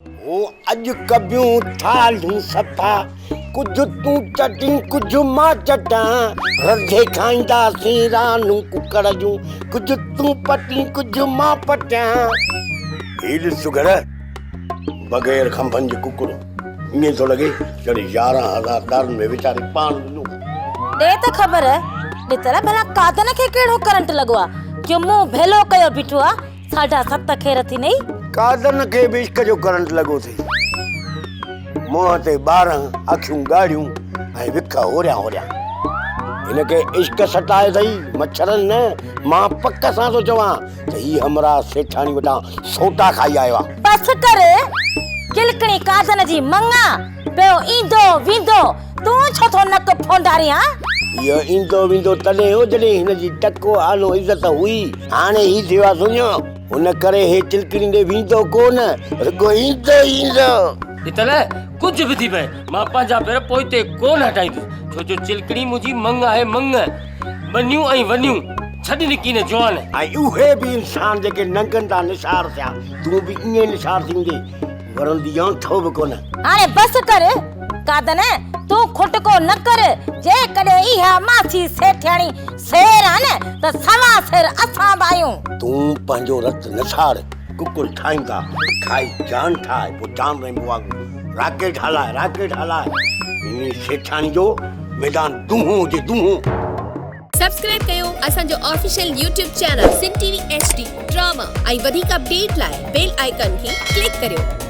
ओ अज कबियूं थालूं सफ़ा कुझु तूं चटी कुझु मां चटां रधे खाईंदासीं रानूं कुकड़ जूं कुझु तूं पटी कुझु मां पटियां हील सुगर बग़ैर खंभनि जे कुकड़ ईअं थो लॻे जॾहिं 11,000 दारुनि में वीचारे पाण ॾिनो ॾे त ख़बर ॾितल भला कादन खे कहिड़ो करंट लॻो आहे जो मूं भेलो कयो बीठो आहे 7.5 खेर थी नहीं कादन खे बि इश्क जो करंट लॻो थी मुंहं ते 12 अखियूं ॻाढ़ियूं ऐं विख होरिया होरिया हिनखे इश्क सटाए अथई मच्छरनि न मां पक सां थो चवां त ही हमरा सेठाणी वटां सोटा खाई आयो आहे बस कर किलकणी कादन जी मंगा पियो ईंदो वेंदो तूं छो थो नक फोंडारियां इहो ईंदो वेंदो तॾहिं हो जॾहिं हिनजी टको आलो इज़त हुई हाणे ही थियो आहे सुञो हुन करे हे चिलकणी ॾे वेंदो कोन रुॻो ईंदो ईंदो इतल कुछ भी थी पए मां पंहिंजा पेर पोइते कोन हटाईंदुसि छो जो चिलकणी मुंहिंजी मंग आहे मंग बनियूं ऐं वनियूं छॾ निकी न जवान ऐं उहे बि इंसान जेके नंगनि था निसार थिया तूं बि ईअं निसार थींदे वरंदी आं थो बि कोन हाणे बस कर कादन तूं खुटको न कर जे कॾहिं इहा मासी सेठियाणी शेर आहे न त सवा शेर असां बायूं तूं पंहिंजो रत निसार कुकुर ठाहींदा खाई जान ठाहे पोइ जान रहंदो आहे राकेट हलाए इन सेठाणी जो मैदान दूहों जे दूहों सब्सक्राइब कयो असांजो ऑफिशियल YouTube चैनल सिन टीवी HD ड्रामा ऐं वधीक अपडेट लाइ बेल आइकन खे क्लिक करियो।